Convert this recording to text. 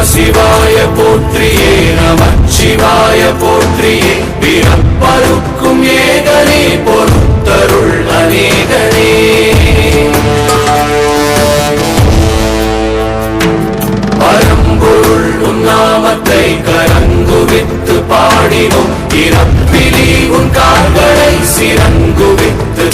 சிவாய போற்றியே நமச்சிவாய போற்றியே பிறப்பருக்கும் ஏகனே பொறுத்தருள் அநேகனே பரம்பொருள் உன்னாமத்தை கரங்குவித்து பாடினோம் இறப்பிலி உன் கால்களை சிறங்குவித்து